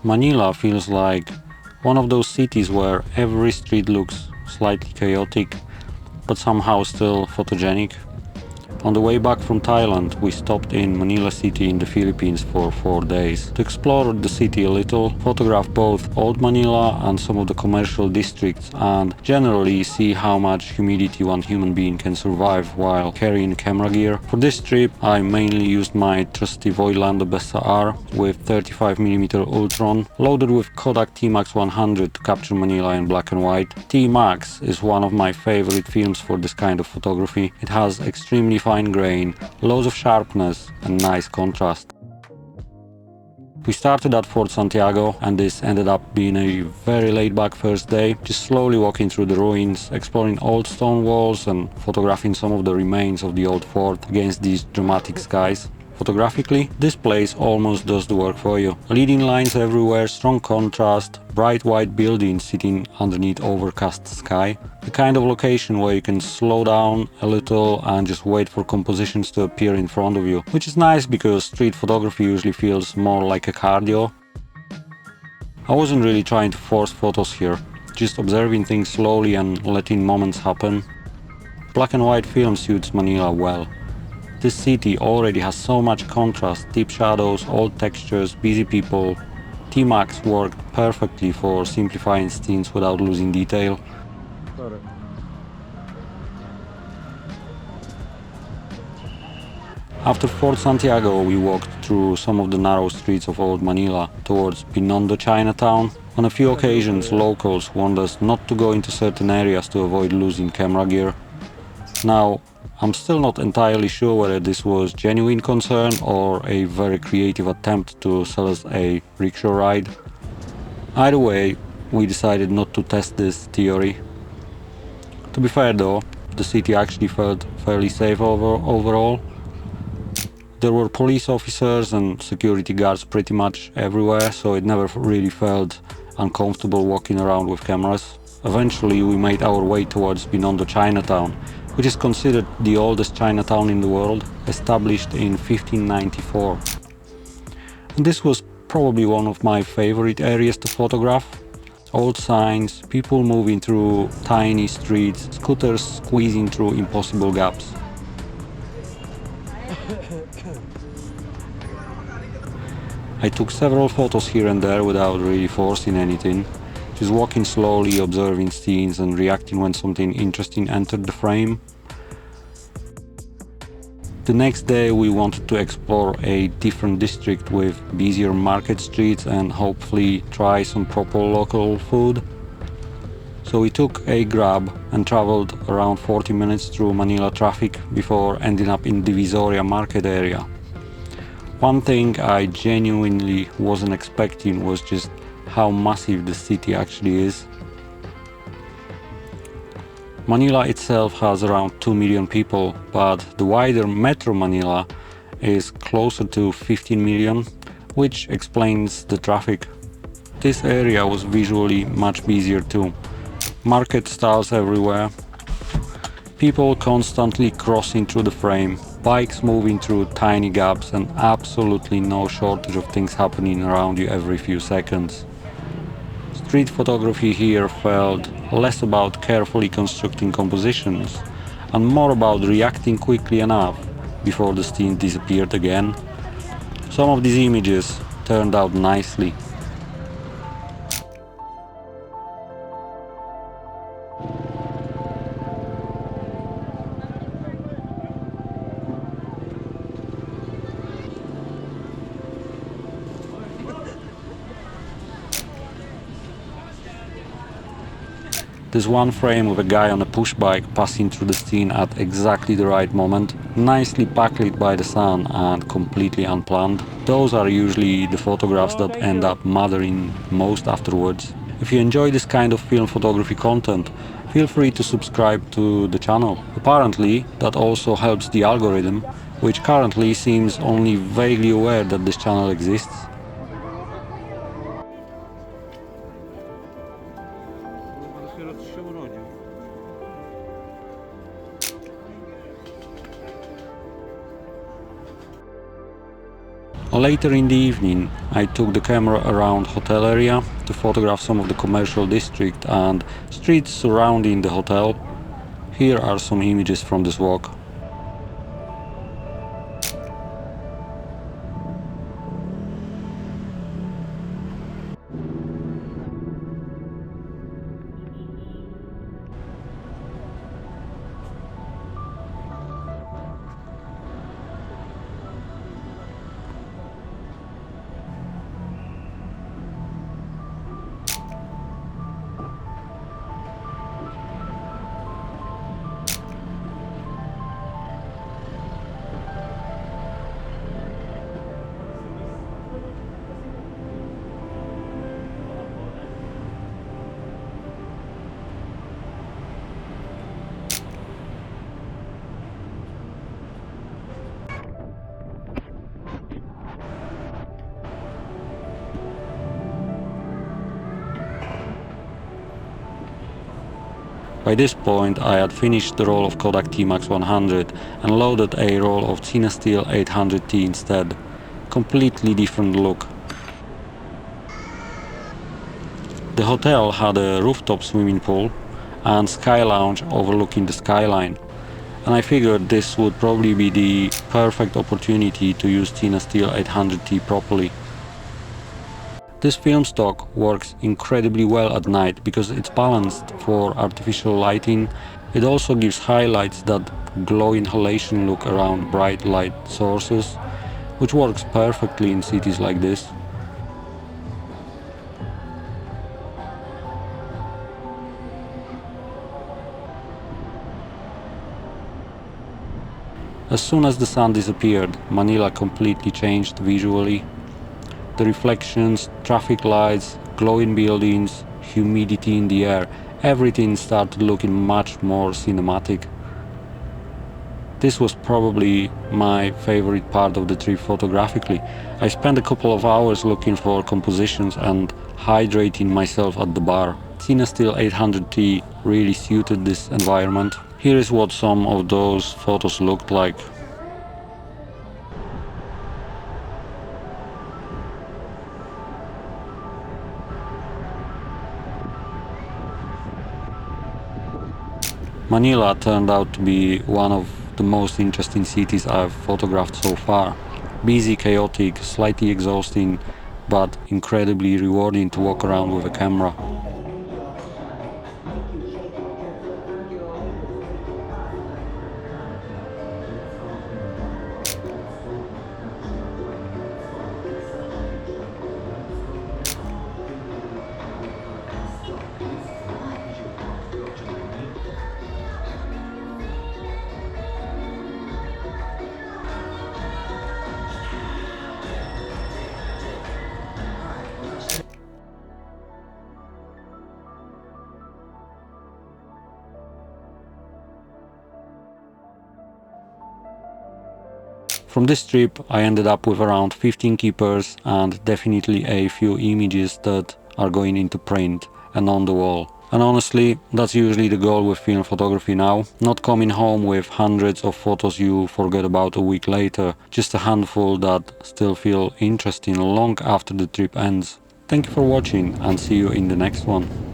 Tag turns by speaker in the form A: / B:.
A: Manila feels like one of those cities where every street looks slightly chaotic, but somehow still photogenic. On the way back from Thailand, we stopped in Manila City in the Philippines for 4 days to explore the city a little, photograph both Old Manila and some of the commercial districts, and generally see how much humidity one human being can survive while carrying camera gear. For this trip, I mainly used my trusty Voigtländer Bessa R with 35mm Ultron, loaded with Kodak TMax 100 to capture Manila in black and white. TMax is one of my favorite films for this kind of photography. It has extremely fine grain, loads of sharpness and nice contrast. We started at Fort Santiago and this ended up being a very laid-back first day, just slowly walking through the ruins, exploring old stone walls and photographing some of the remains of the old fort against these dramatic skies. Photographically, this place almost does the work for you. Leading lines everywhere, strong contrast, bright white buildings sitting underneath overcast sky. The kind of location where you can slow down a little and just wait for compositions to appear in front of you. Which is nice because street photography usually feels more like a cardio. I wasn't really trying to force photos here, just observing things slowly and letting moments happen. Black and white film suits Manila well. This city already has so much contrast, deep shadows, old textures, busy people. TMax worked perfectly for simplifying scenes without losing detail. After Fort Santiago, we walked through some of the narrow streets of Old Manila towards Binondo Chinatown. On a few occasions, locals warned us not to go into certain areas to avoid losing camera gear. Now, I'm still not entirely sure whether this was genuine concern or a very creative attempt to sell us a rickshaw ride. Either way, we decided not to test this theory. To be fair though, the city actually felt fairly safe overall. There were police officers and security guards pretty much everywhere, so it never really felt uncomfortable walking around with cameras. Eventually we made our way towards Binondo Chinatown, which is considered the oldest Chinatown in the world, established in 1594. And this was probably one of my favorite areas to photograph. Old signs, people moving through tiny streets, scooters squeezing through impossible gaps. I took several photos here and there without really forcing anything, just walking slowly, observing scenes and reacting when something interesting entered the frame. The next day we wanted to explore a different district with busier market streets and hopefully try some proper local food. So we took a grab and traveled around 40 minutes through Manila traffic before ending up in Divisoria Market area. One thing I genuinely wasn't expecting was just how massive the city actually is. Manila itself has around 2 million people, but the wider Metro Manila is closer to 15 million, which explains the traffic. This area was visually much busier too. Market stalls everywhere, people constantly crossing through the frame, bikes moving through tiny gaps and absolutely no shortage of things happening around you every few seconds. Street photography here felt less about carefully constructing compositions and more about reacting quickly enough before the scene disappeared again. Some of these images turned out nicely. There's one frame with a guy on a push bike passing through the scene at exactly the right moment, nicely backlit by the sun and completely unplanned. Those are usually the photographs that end up mattering most afterwards. If you enjoy this kind of film photography content, feel free to subscribe to the channel. Apparently, that also helps the algorithm, which currently seems only vaguely aware that this channel exists. Later in the evening, I took the camera around hotel area to photograph some of the commercial district and streets surrounding the hotel. Here are some images from this walk. By this point I had finished the roll of Kodak TMax 100 and loaded a roll of Cinestill 800T instead. Completely different look. The hotel had a rooftop swimming pool and sky lounge overlooking the skyline, and I figured this would probably be the perfect opportunity to use Cinestill 800T properly. This film stock works incredibly well at night because it's balanced for artificial lighting. It also gives highlights that glow inhalation look around bright light sources, which works perfectly in cities like this. As soon as the sun disappeared, Manila completely changed visually. The reflections, traffic lights, glowing buildings, humidity in the air, everything started looking much more cinematic. This was probably my favorite part of the trip photographically. I spent a couple of hours looking for compositions and hydrating myself at the bar. Cinestill 800T really suited this environment. Here is what some of those photos looked like. Manila turned out to be one of the most interesting cities I've photographed so far. Busy, chaotic, slightly exhausting, but incredibly rewarding to walk around with a camera. From this trip I ended up with around 15 keepers and definitely a few images that are going into print and on the wall. And honestly, that's usually the goal with film photography now. Not coming home with hundreds of photos you forget about a week later, just a handful that still feel interesting long after the trip ends. Thank you for watching and see you in the next one.